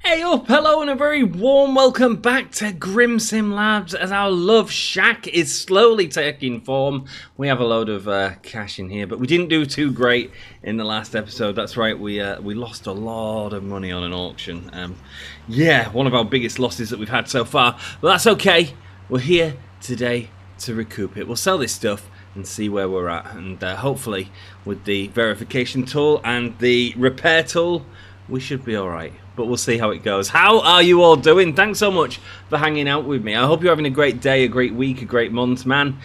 Hey up, hello and a very warm welcome back to Grim Sim Labs as our love shack is slowly taking form. We have a load of cash in here, but we didn't do too great in the last episode. That's right, we lost a lot of money on an auction. Yeah, one of our biggest losses that we've had so far, but that's okay. We're here today to recoup it. We'll sell this stuff and see where we're at, and hopefully with the verification tool and the repair tool, we should be alright, but we'll see how it goes. How are you all doing? Thanks so much for hanging out with me. I hope you're having a great day, a great week, a great month, man.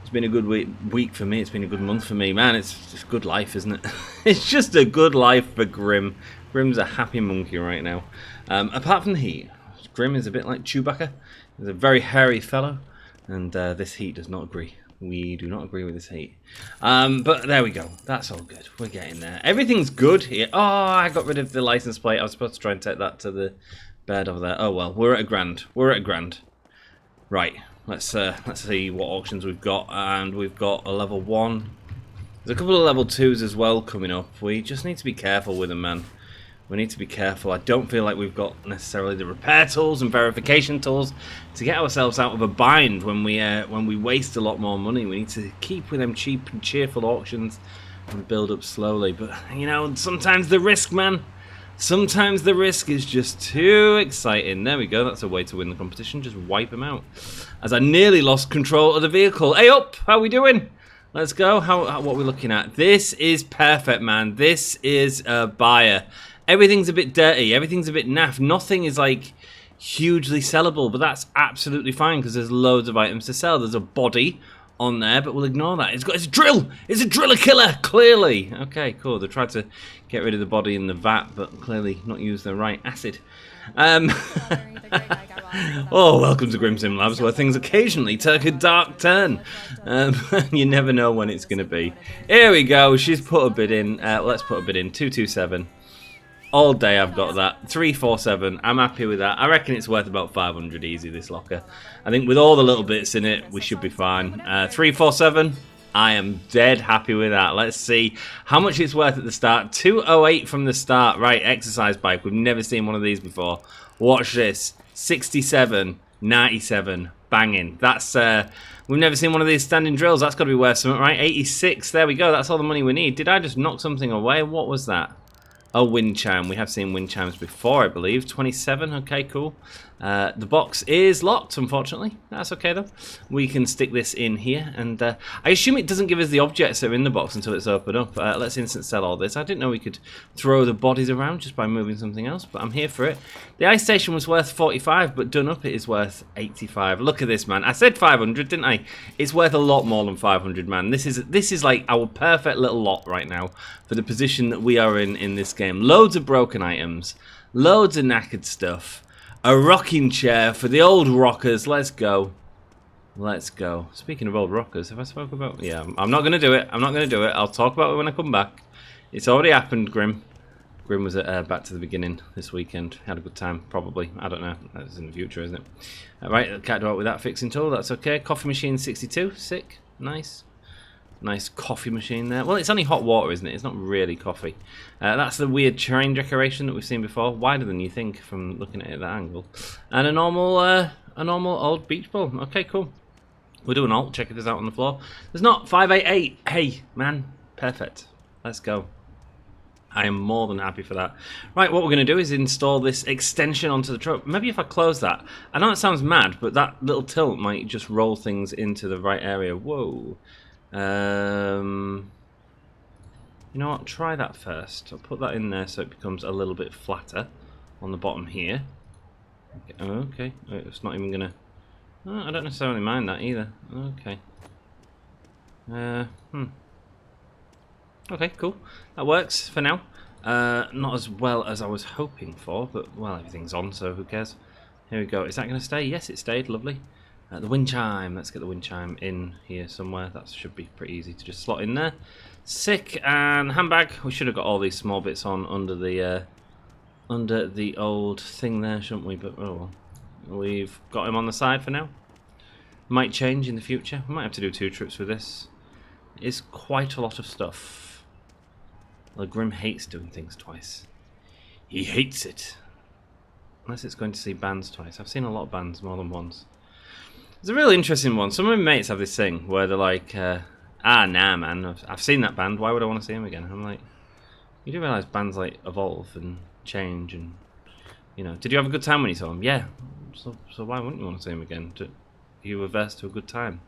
It's been a good week for me. It's been a good month for me, man. It's just good life, isn't it? It's just a good life for Grim. Grim's a happy monkey right now. Apart from the heat, Grim is a bit like Chewbacca. He's a very hairy fellow, and this heat does not agree. We do not agree with this heat. But there we go. That's all good. We're getting there. Everything's good here. Oh, I got rid of the license plate. I was supposed to try and take that to the bed over there. Oh, well. We're at a grand. We're at a grand. Right. Let's see what auctions we've got. And we've got a level 1. There's a couple of level 2s as well coming up. We just need to be careful with them, man. We need to be careful. I don't feel like we've got necessarily the repair tools and verification tools to get ourselves out of a bind when we waste a lot more money. We need to keep with them cheap and cheerful auctions and build up slowly. But, you know, sometimes the risk, man. Sometimes the risk is just too exciting. There we go. That's a way to win the competition. Just wipe them out. As I nearly lost control of the vehicle. Hey up! How we doing? Let's go. What are we looking at? This is perfect, man. This is a buyer. Everything's a bit dirty, everything's a bit naff, nothing is like hugely sellable, but that's absolutely fine because there's loads of items to sell. There's a body on there, but we'll ignore that. It's a drill! It's a driller killer, clearly! Okay, cool, they tried to get rid of the body in the vat, but clearly not use the right acid. Oh, welcome to Grim Sim Labs, where things occasionally take a dark turn. You never know when it's going to be. Here we go, she's put a bid in. Let's put a bid in, 227. All day I've got that. 347. I'm happy with that. I reckon it's worth about 500 easy, this locker. I think with all the little bits in it, we should be fine. 347. I am dead happy with that. Let's see how much it's worth at the start. 208 from the start. Right, exercise bike. We've never seen one of these before. Watch this. 67. 97. Banging. That's we've never seen one of these standing drills. That's got to be worth something, right? 86. There we go. That's all the money we need. Did I just knock something away? What was that? Oh, wind chime. We have seen wind chimes before, I believe. 27. Okay, cool. The box is locked, unfortunately. That's okay, though. We can stick this in here. And I assume it doesn't give us the objects that are in the box until it's opened up. Let's instant sell all this. I didn't know we could throw the bodies around just by moving something else, but I'm here for it. The ice station was worth 45, but done up it is worth 85. Look at this, man. I said 500, didn't I? It's worth a lot more than 500, man. This is like our perfect little lot right now for the position that we are in this game. Loads of broken items, loads of knackered stuff, a rocking chair for the old rockers. Let's go. Let's go. Speaking of old rockers, have I spoken about... Yeah, I'm not going to do it. I'm not going to do it. I'll talk about it when I come back. It's already happened, Grim. Grim was at Back to the Beginning this weekend. Had a good time, probably. I don't know. That's in the future, isn't it? Right, can't do it with that fixing tool. That's okay. Coffee machine 62. Sick. Nice. Nice coffee machine there. Well, it's only hot water, isn't it? It's not really coffee. That's the weird train decoration that we've seen before. Wider than you think from looking at it at that angle. And a normal old beach ball. Okay, cool. We'll do an alt. Check if there's out on the floor. There's not. 588. Hey, man. Perfect. Let's go. I am more than happy for that. Right, what we're going to do is install this extension onto the truck. Maybe if I close that. I know it sounds mad, but that little tilt might just roll things into the right area. Whoa. You know what, try that first. I'll put that in there so it becomes a little bit flatter on the bottom here. Okay, it's not even gonna... Oh, I don't necessarily mind that either. Okay. Okay, cool. That works for now. Not as well as I was hoping for, but, well, everything's on, so who cares? Here we go. Is that going to stay? Yes, it stayed. Lovely. The wind chime. Let's get the wind chime in here somewhere. That should be pretty easy to just slot in there. Sick. And handbag. We should have got all these small bits on under the old thing there, shouldn't we? But oh well. We've got him on the side for now. Might change in the future. We might have to do 2 trips with this. It is quite a lot of stuff. Well, Grim hates doing things twice. He hates it. Unless it's going to see bands twice. I've seen a lot of bands more than once. It's a really interesting one. Some of my mates have this thing where they're like, nah, man, I've seen that band. Why would I want to see them again? I'm like, you do realise bands like evolve and change and, you know. Did you have a good time when you saw them? Yeah. So why wouldn't you want to see them again? You reverse to a good time.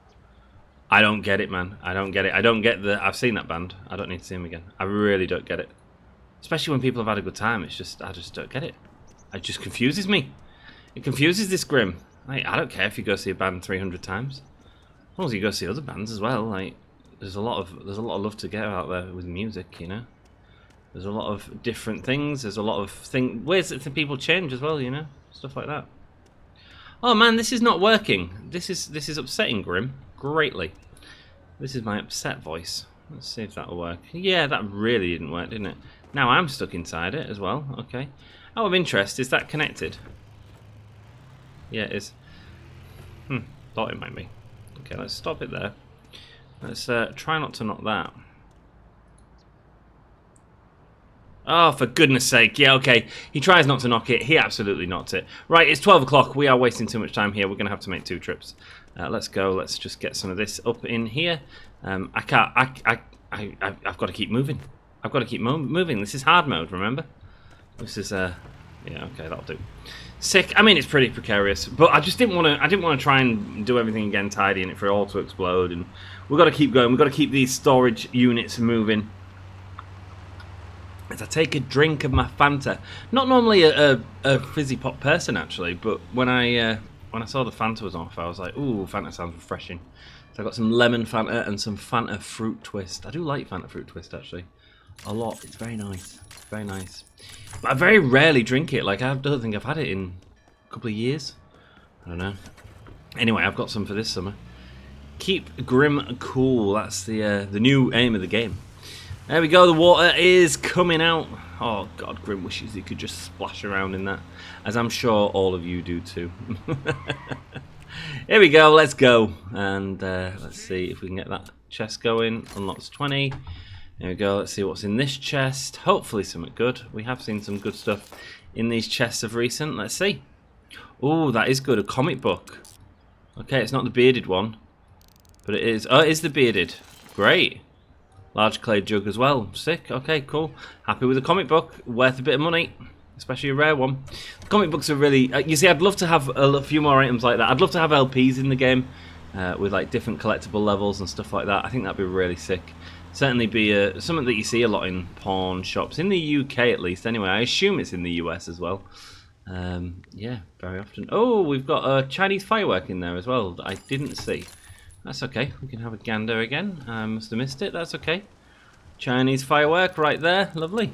I don't get it, man. I don't get it. I don't get I've seen that band. I don't need to see them again. I really don't get it. Especially when people have had a good time. It's just, I just don't get it. It just confuses me. It confuses this Grim. Like, I don't care if you go see a band 300 times. As long as you go see other bands as well. Like, there's a lot of love to get out there with music, you know. There's a lot of different things. There's a lot of ways that people change as well, you know, stuff like that. Oh man, this is not working. This is upsetting Grim greatly. This is my upset voice. Let's see if that'll work. Yeah, that really didn't work, didn't it? Now I'm stuck inside it as well. Okay. Out of interest, is that connected? Yeah, it is. Thought it might be. Okay, let's stop it there. Let's try not to knock that. Oh, for goodness sake. Yeah, okay. He tries not to knock it. He absolutely knocked it. Right, it's 12 o'clock. We are wasting too much time here. We're going to have to make 2 trips. Let's go. Let's just get some of this up in here. I've got to keep moving. I've got to keep moving. This is hard mode, remember? This is, yeah, okay, that'll do. Sick. I mean, it's pretty precarious, but I just didn't want to. I didn't want to try and do everything again, tidying it for it all to explode. And we've got to keep going. We've got to keep these storage units moving. As I take a drink of my Fanta. Not normally a fizzy pop person actually, but when I saw the Fanta was off, I was like, ooh, Fanta sounds refreshing. So I got some lemon Fanta and some Fanta fruit twist. I do like Fanta fruit twist actually, a lot. It's very nice. Very nice. But I very rarely drink it. Like, I don't think I've had it in a couple of years. I don't know. Anyway, I've got some for this summer. Keep Grim cool. That's the new aim of the game. There we go. The water is coming out. Oh, God, Grim wishes he could just splash around in that. As I'm sure all of you do too. Here we go. Let's go. And let's see if we can get that chest going. Unlocks 20. There we go, let's see what's in this chest. Hopefully something good. We have seen some good stuff in these chests of recent. Let's see. Oh, that is good, a comic book. Okay, it's not the bearded one. But it is. Oh, it is the bearded. Great. Large clay jug as well. Sick, okay, cool. Happy with the comic book. Worth a bit of money. Especially a rare one. The comic books are really... you see, I'd love to have a few more items like that. I'd love to have LPs in the game. With like different collectible levels and stuff like that. I think that'd be really sick. Certainly be something that you see a lot in pawn shops, in the UK at least anyway. I assume it's in the US as well. Yeah, very often. Oh, we've got a Chinese firework in there as well that I didn't see. That's okay, we can have a gander again. I must have missed it, that's okay. Chinese firework right there, lovely.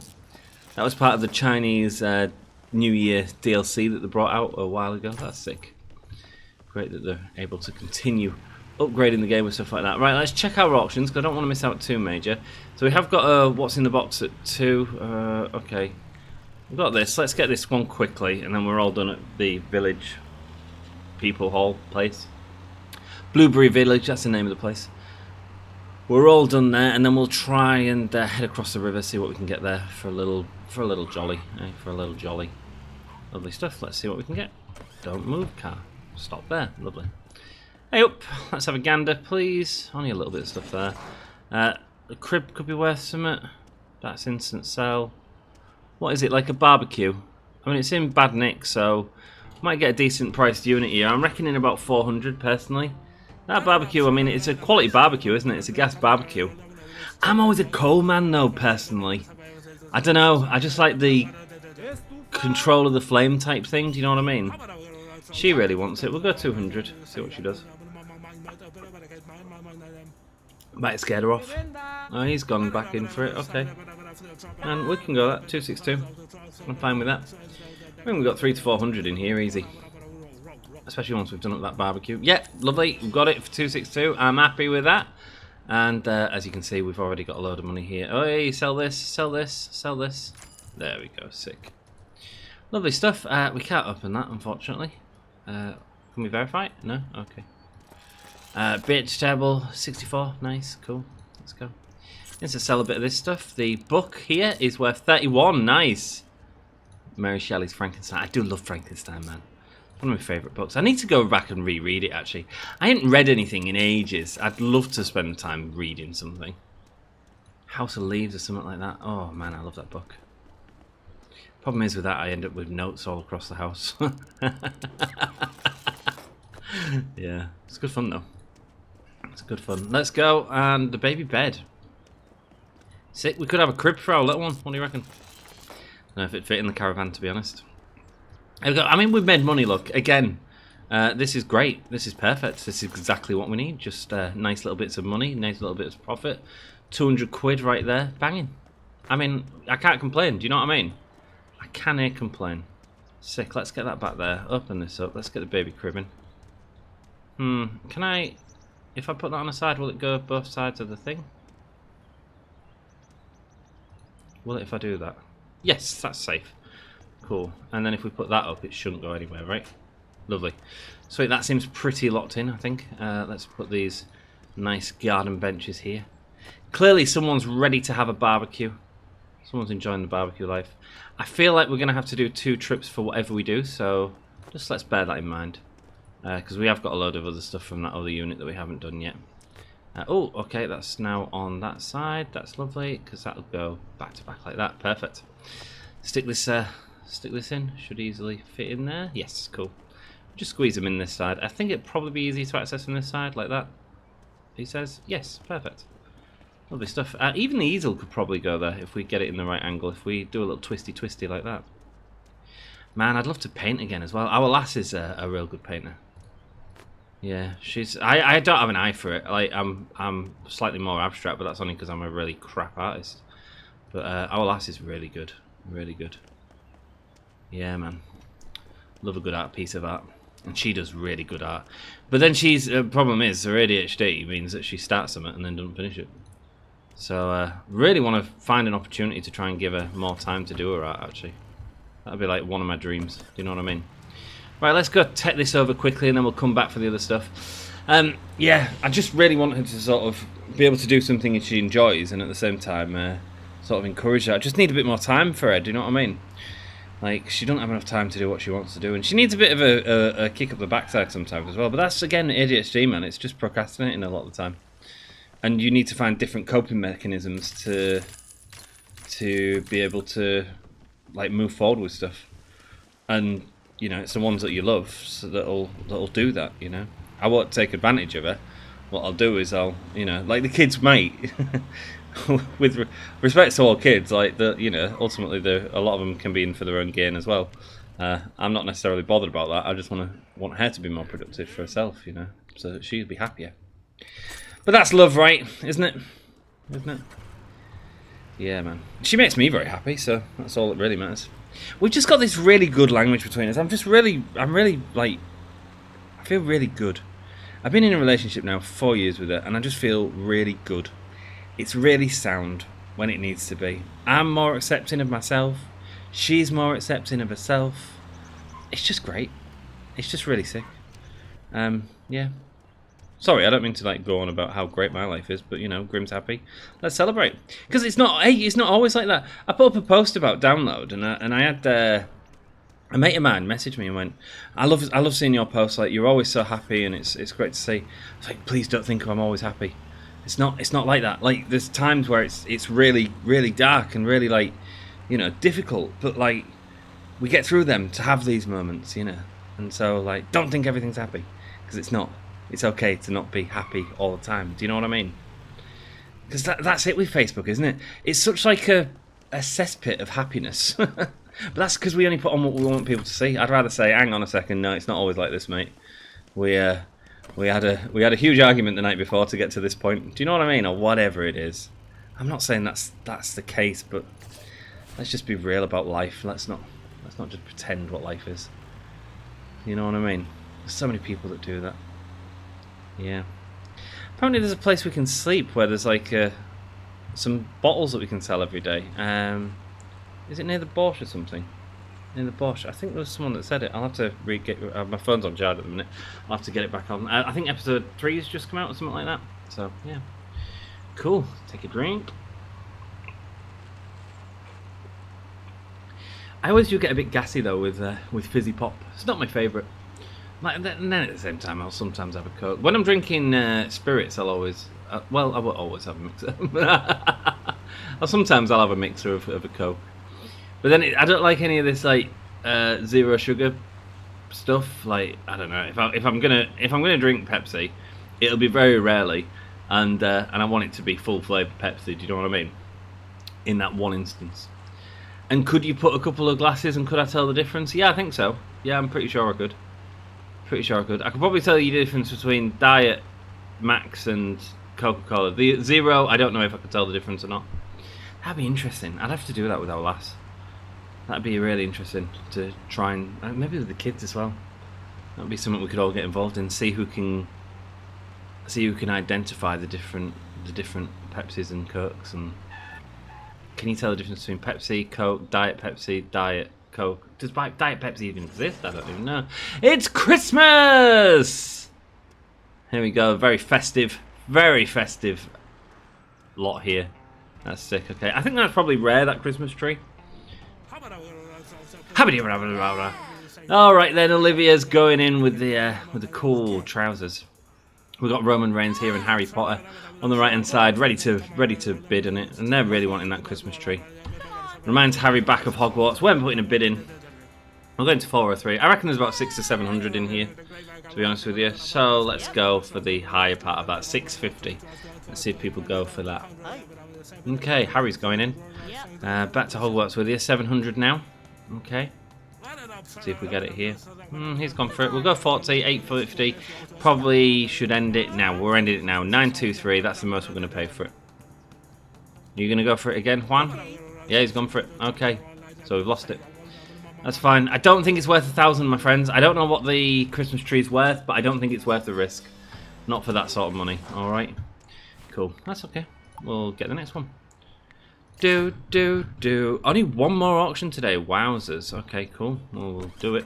That was part of the Chinese New Year DLC that they brought out a while ago. That's sick. Great that they're able to continue upgrading the game with stuff like that. Right, let's check our auctions because I don't want to miss out too major. So we have got what's in the box at 2. Okay, we've got this. Let's get this one quickly, and then we're all done at the village people hall place. Blueberry Village, that's the name of the place. We're all done there, and then we'll try and head across the river, see what we can get there for a little jolly, for a little jolly. Lovely stuff. Let's see what we can get. Don't move, car. Stop there. Lovely. Hey up, let's have a gander, please. Only a little bit of stuff there. The crib could be worth something. That's instant sell. What is it, like a barbecue? I mean, it's in bad nick, so might get a decent priced unit here. I'm reckoning about 400 personally. That barbecue, I mean, it's a quality barbecue, isn't it? It's a gas barbecue. I'm always a coal man, though, personally. I don't know, I just like the control of the flame type thing, do you know what I mean? She really wants it. We'll go 200, see what she does. Might scared her off. Oh, he's gone back in for it, okay. And we can go that, 262. I'm fine with that. I think we've got 300 to 400 in here, easy. Especially once we've done up that barbecue. Yeah, lovely, we've got it for 262. I'm happy with that. And as you can see, we've already got a load of money here. Oh, hey, sell this, sell this, sell this. There we go, sick. Lovely stuff. We can't open that, unfortunately. Can we verify it? No? Okay. Bitch table, 64. Nice, cool. Let's go. Let's sell a bit of this stuff. The book here is worth 31. Nice. Mary Shelley's Frankenstein. I do love Frankenstein, man. One of my favourite books. I need to go back and reread it, actually. I ain't read anything in ages. I'd love to spend time reading something. House of Leaves or something like that. Oh, man, I love that book. Problem is with that, I end up with notes all across the house. Yeah, it's good fun, though. It's good fun. Let's go. And the baby bed. Sick. We could have a crib for our little one. What do you reckon? I don't know if it'd fit in the caravan, to be honest. I mean, we've made money, look. Again, this is great. This is perfect. This is exactly what we need. Just nice little bits of money, nice little bits of profit. 200 quid right there. Banging. I mean, I can't complain. Do you know what I mean? I can't complain. Sick. Let's get that back there. Open this up. Let's get the baby crib in. Can I... If I put that on the side, will it go both sides of the thing? Will it if I do that? Yes, that's safe. Cool. And then if we put that up, it shouldn't go anywhere, right? Lovely. Sweet, that seems pretty locked in, I think. Let's put these nice garden benches here. Clearly someone's ready to have a barbecue. Someone's enjoying the barbecue life. I feel like we're going to have to do 2 trips for whatever we do, so just let's bear that in mind. Because we have got a load of other stuff from that other unit that we haven't done yet. Oh, okay, that's now on that side. That's lovely, because that'll go back to back like that. Perfect. Stick this in. Should easily fit in there. Yes, cool. Just squeeze them in this side. I think it'd probably be easy to access from this side, like that. He says, yes, perfect. Lovely stuff. Even the easel could probably go there if we get it in the right angle, if we do a little twisty like that. Man, I'd love to paint again as well. Our lass is a real good painter. Yeah, she's... I don't have an eye for it. Like, I'm slightly more abstract, but that's only because I'm a really crap artist. But our lass is really good. Really good. Yeah, man. Love a good art piece of art. And she does really good art. But then she's... problem is, her ADHD means that she starts something and then doesn't finish it. So, really want to find an opportunity to try and give her more time to do her art, actually. That'd be like one of my dreams. Do you know what I mean? Right, let's go take this over quickly and then we'll come back for the other stuff. Yeah, I just really want her to sort of be able to do something that she enjoys and at the same time sort of encourage her. I just need a bit more time for her, do you know what I mean? Like, she doesn't have enough time to do what she wants to do, and she needs a bit of a kick up the backside sometimes as well. But that's, again, ADHD, man. It's just procrastinating a lot of the time. And you need to find different coping mechanisms to be able to, like, move forward with stuff. And, you know, it's the ones that you love so that'll do that, you know. I won't take advantage of it. What I'll do is I'll, you know, like the kids' mate. With respect to all kids, like you know, ultimately a lot of them can be in for their own gain as well. I'm not necessarily bothered about that. I just want her to be more productive for herself, you know, so that she'll be happier. But that's love, right? Isn't it? Isn't it? Yeah, man. She makes me very happy, so that's all that really matters. We've just got this really good language between us. I'm really like, I feel really good. I've been in a relationship now for 4 years with her, and I just feel really good. It's really sound when it needs to be. I'm more accepting of myself. She's more accepting of herself. It's just great. It's just really sick. Yeah. Sorry, I don't mean to like go on about how great my life is, but you know, Grim's happy. Let's celebrate. Because it's not always like that. I put up a post about download, and I had a mate of mine messaged me and went, I love seeing your posts. Like, you're always so happy, and it's great to see. I was like, please don't think I'm always happy. It's not like that. Like, there's times where it's really, really dark and really, like, you know, difficult. But, like, we get through them to have these moments, you know. And so, like, don't think everything's happy. Because it's not. It's okay to not be happy all the time. Do you know what I mean? Because that's it with Facebook, isn't it? It's such like a cesspit of happiness. But that's because we only put on what we want people to see. I'd rather say, hang on a second, no, it's not always like this, mate. We had a huge argument the night before to get to this point. Do you know what I mean? Or whatever it is. I'm not saying that's the case, but let's just be real about life. Let's not just pretend what life is. You know what I mean? There's so many people that do that. Yeah. Apparently there's a place we can sleep where there's like some bottles that we can sell every day. Is it near the Bosch or something? In the Bosch. I think there was someone that said it. I'll have to my phone's on charge at the minute. I'll have to get it back on. I think episode 3 has just come out or something like that. So, yeah. Cool. Take a drink. I always do get a bit gassy though with fizzy pop. It's not my favourite. Like, and then at the same time, I'll sometimes have a Coke. When I'm drinking spirits, I'll always... well, I won't always have a mixer. Sometimes I'll have a mixer of a Coke. But then I don't like any of this like zero sugar stuff. Like, I don't know, if I'm gonna drink Pepsi, it'll be very rarely, and I want it to be full flavour Pepsi. Do you know what I mean? In that one instance. And could you put a couple of glasses and could I tell the difference? Yeah, I think so. Yeah, I'm pretty sure I could. Pretty sure I could. I could probably tell you the difference between Diet Max and Coca-Cola. The Zero, I don't know if I could tell the difference or not. That'd be interesting. I'd have to do that with our lass. That'd be really interesting to try and maybe with the kids as well. That'd be something we could all get involved in. See who can identify the different Pepsis and Cokes. And can you tell the difference between Pepsi, Coke, Diet Pepsi, Diet Coke? Does Diet Pepsi even exist? I don't even know. It's Christmas! Here we go. Very festive lot here. That's sick. Okay, I think that's probably rare, that Christmas tree. All right then, Olivia's going in with the cool trousers. We've got Roman Reigns here and Harry Potter on the right hand side, ready to bid on it, and they're really wanting that Christmas tree. Reminds Harry back of Hogwarts. We're putting a bid in. We're going to 403. I reckon there's about 600 to 700 in here, to be honest with you. So let's go for the higher part of that, 650. Let's see if people go for that. Okay, Harry's going in. Back to Hogwarts with you, 700 now. Okay. See if we get it here. He's gone for it. We'll go 40, 850. Probably should end it now. We're ending it now. 923. That's the most we're going to pay for it. You going to go for it again, Juan? Yeah, he's gone for it. Okay. So we've lost it. That's fine. I don't think it's worth 1,000, my friends. I don't know what the Christmas tree's worth, but I don't think it's worth the risk. Not for that sort of money. All right. Cool. That's okay. We'll get the next one. Only one more auction today. Wowzers. Okay, cool. Well, we'll do it.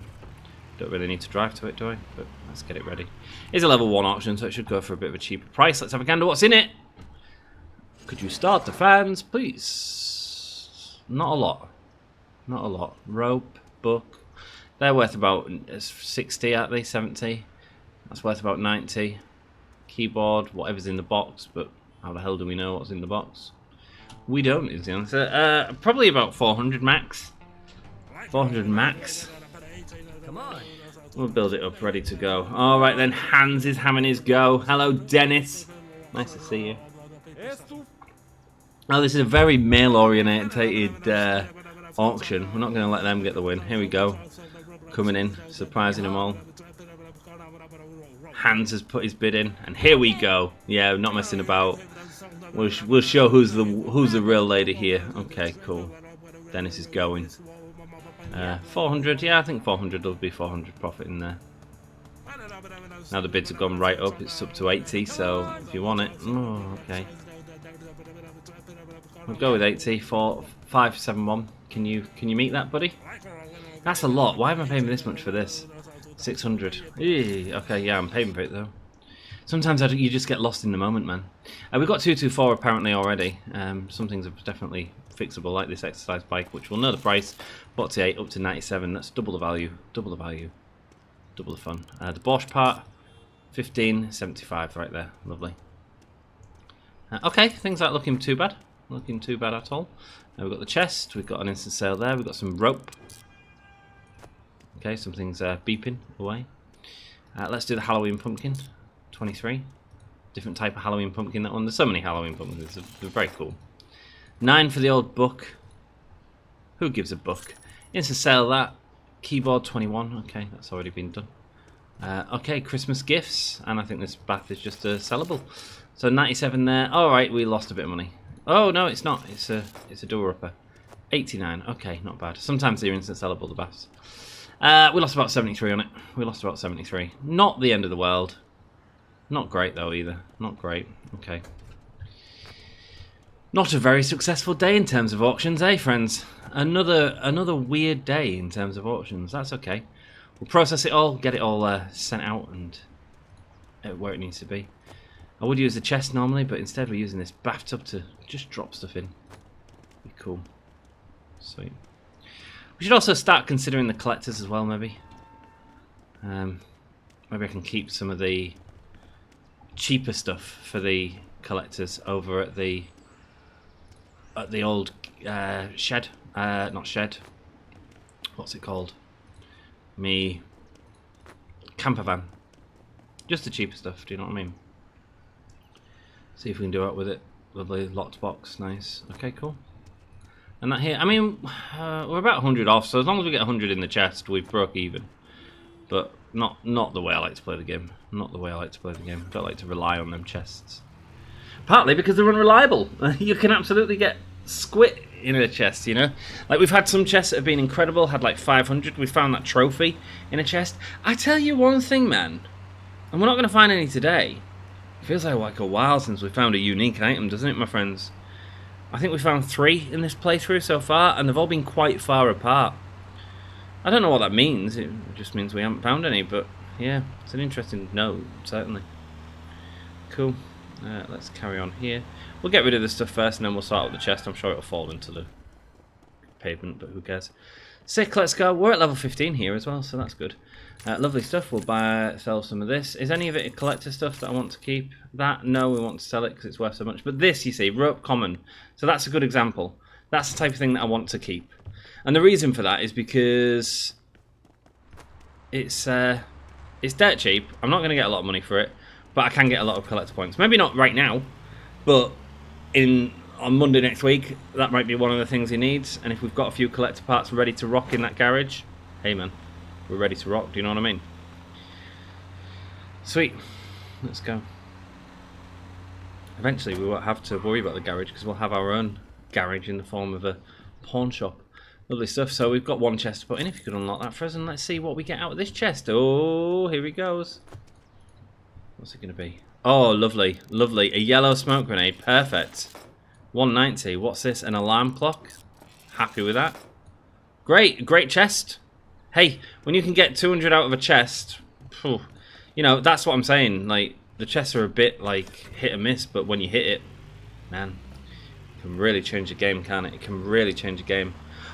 Don't really need to drive to it, do I? But let's get it ready. It's a level 1 auction, so it should go for a bit of a cheaper price. Let's have a gander what's in it. Could you start the fans, please? Not a lot. Not a lot. Rope, book. They're worth about 60, aren't they? 70. That's worth about 90. Keyboard, whatever's in the box, but how the hell do we know what's in the box? We don't, is the answer. Probably about 400 max. 400 max. Come on. We'll build it up, ready to go. Alright then, Hans is having his go. Hello, Dennis. Nice to see you. Oh, this is a very male-orientated auction. We're not going to let them get the win. Here we go. Coming in, surprising them all. Hans has put his bid in, and here we go. Yeah, not messing about. We'll show who's the real lady here. Okay, cool. Dennis is going. 400. Yeah, I think 400 will be 400 profit in there. Now the bids have gone right up. It's up to 80. So if you want it, oh, okay. We'll go with 80 for 571. Can you meet that, buddy? That's a lot. Why am I paying this much for this? 600. Eee, okay, yeah, I'm paying for it though. Sometimes you just get lost in the moment, man. We've got 224 apparently already. Some things are definitely fixable, like this exercise bike, which we'll know the price. 48 up to 97. That's double the value. Double the value. Double the fun. The Bosch part, 15.75 right there. Lovely. Okay, things aren't looking too bad. Looking too bad at all. We've got the chest. We've got an instant sale there. We've got some rope. Okay, something's beeping away. Let's do the Halloween pumpkin. 23. Different type of Halloween pumpkin, that one. There's so many Halloween pumpkins. They're very cool. 9 for the old book. Who gives a book? Instant sale that. Keyboard 21. Okay, that's already been done. Okay, Christmas gifts. And I think this bath is just sellable. So 97 there. Alright, we lost a bit of money. Oh, no, it's not. It's a door-upper. 89. Okay, not bad. Sometimes they're instant sellable, the baths. We lost about 73 on it. We lost about 73. Not the end of the world. Not great, though, either. Not great. Okay. Not a very successful day in terms of auctions, eh, friends? Another weird day in terms of auctions. That's okay. We'll process it all, get it all sent out and where it needs to be. I would use the chest normally, but instead we're using this bathtub to just drop stuff in. Be cool. Sweet. We should also start considering the collectors as well, maybe. Maybe I can keep some of the cheaper stuff for the collectors over at the old shed. Not shed. What's it called? Me camper van. Just the cheaper stuff, do you know what I mean? See if we can do it with it. Lovely, locked box, nice. Okay, cool. And that here, I mean, we're about 100 off, so as long as we get 100 in the chest, we've broke even. But not the way I like to play the game. Not the way I like to play the game. I don't like to rely on them chests. Partly because they're unreliable. You can absolutely get squit in a chest, you know? Like, we've had some chests that have been incredible, had like 500. We found that trophy in a chest. I tell you one thing, man, and we're not going to find any today. It feels like a while since we found a unique item, doesn't it, my friends? I think we found 3 in this playthrough so far, and they've all been quite far apart. I don't know what that means. It just means we haven't found any, but yeah, it's an interesting note, certainly. Cool. Let's carry on here. We'll get rid of this stuff first, and then we'll sort out the chest. I'm sure it'll fall into the pavement, but who cares? Sick, let's go. We're at level 15 here as well, so that's good. Lovely stuff. We'll sell some of this. Is any of it collector stuff that I want to keep? That, no, we want to sell it because it's worth so much. But this, you see, rope common. So that's a good example. That's the type of thing that I want to keep. And the reason for that is because it's dirt cheap. I'm not going to get a lot of money for it, but I can get a lot of collector points. Maybe not right now, but on Monday next week, that might be one of the things he needs. And if we've got a few collector parts ready to rock in that garage, hey man, we're ready to rock. Do you know what I mean? Sweet. Let's go. Eventually we won't have to worry about the garage because we'll have our own garage in the form of a pawn shop. Lovely stuff. So we've got one chest to put in. If you could unlock that for us, and let's see what we get out of this chest. Oh, here he goes. What's it going to be? Oh, lovely. Lovely. A yellow smoke grenade. Perfect. 190. What's this? An alarm clock? Happy with that. Great. Great chest. Hey, when you can get 200 out of a chest, phew, you know, that's what I'm saying. Like, the chests are a bit, like, hit or miss, but when you hit it, man, it can really change the game, can't it? It can really change the game.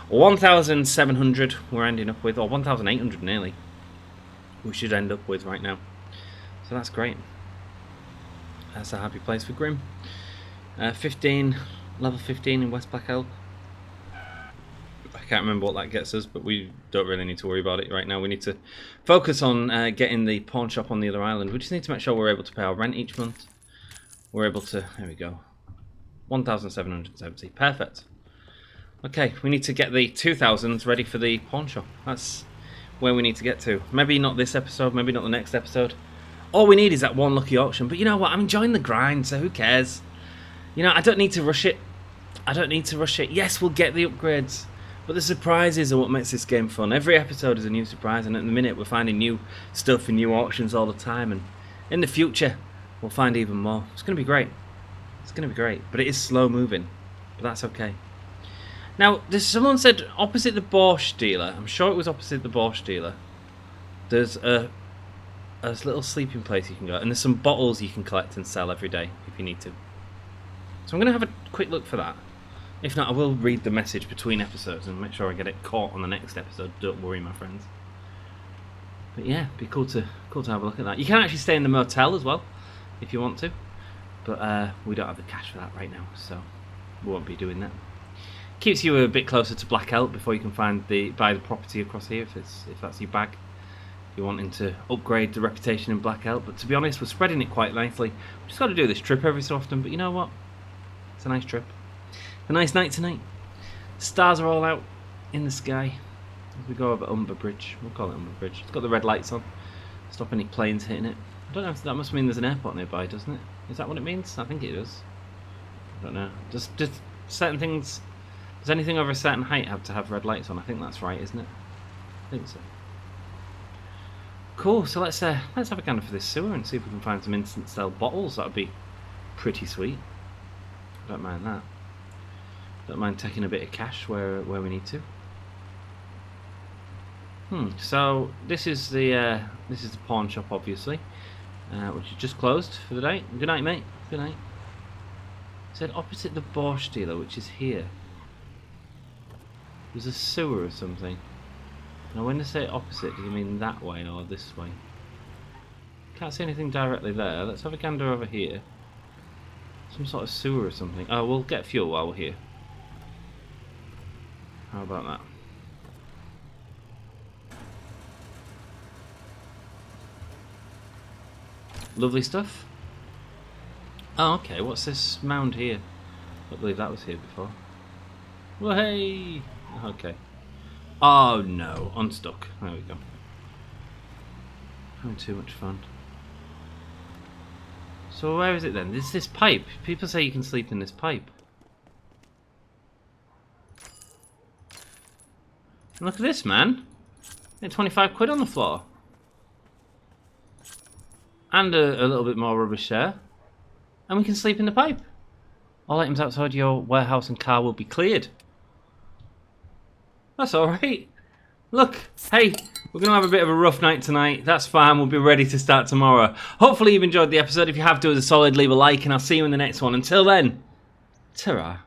1,700 we're ending up with, or 1,800 nearly, we should end up with right now. So that's great. That's a happy place for Grim. 15, level 15 in West Black Elk. I can't remember what that gets us, but we don't really need to worry about it right now. We need to focus on getting the pawn shop on the other island. We just need to make sure we're able to pay our rent each month. We're able to, there we go, 1,770, perfect. Okay, we need to get the 2,000s ready for the pawn shop. That's where we need to get to. Maybe not this episode, maybe not the next episode. All we need is that one lucky auction, but you know what, I'm enjoying the grind, so who cares? You know, I don't need to rush it. I don't need to rush it. Yes, we'll get the upgrades, but the surprises are what makes this game fun. Every episode is a new surprise, and at the minute we're finding new stuff and new auctions all the time, and in the future we'll find even more. It's going to be great. It's going to be great, but it is slow moving, but that's okay. Now, someone said opposite the Borscht dealer, I'm sure it was opposite the Borscht dealer, there's a little sleeping place you can go, and there's some bottles you can collect and sell every day if you need to. So I'm going to have a quick look for that. If not, I will read the message between episodes and make sure I get it caught on the next episode. Don't worry, my friends. But yeah, it'd be cool to have a look at that. You can actually stay in the motel as well, if you want to. But we don't have the cash for that right now, so we won't be doing that. Keeps you a bit closer to Black Elk before you can buy the property across here, if that's your bag. You're wanting to upgrade the reputation in Black Elk, but to be honest, we're spreading it quite nicely. We've just got to do this trip every so often, but you know what? It's a nice trip. A nice night tonight. Stars are all out in the sky as we go over Umber Bridge. We'll call it Umber Bridge. It's got the red lights on. Stop any planes hitting it. I don't know if that must mean there's an airport nearby, doesn't it? Is that what it means? I think it does. I don't know. Just certain things. Does anything over a certain height have to have red lights on? I think that's right, isn't it? I think so. Cool. So let's have a gander for this sewer and see if we can find some instant sell bottles. That would be pretty sweet. I don't mind that. Don't mind taking a bit of cash where we need to. So this is the pawn shop, obviously, which is just closed for the day. Good night, mate. Good night. It said opposite the Borscht dealer, which is here. There's a sewer or something. Now when I say opposite, does it mean that way or this way? Can't see anything directly there. Let's have a gander over here. Some sort of sewer or something. Oh, we'll get fuel while we're here. How about that? Lovely stuff. Oh, okay. What's this mound here? I believe that was here before. Well, hey! Okay. Oh no, unstuck. There we go. Having too much fun. So where is it then? There's this pipe. People say you can sleep in this pipe. And look at this, man. 25 quid on the floor. And a little bit more rubbish there. And we can sleep in the pipe. All items outside your warehouse and car will be cleared. That's alright. Look, hey, we're going to have a bit of a rough night tonight. That's fine, we'll be ready to start tomorrow. Hopefully you've enjoyed the episode. If you have, do us a solid, leave a like, and I'll see you in the next one. Until then, ta-ra.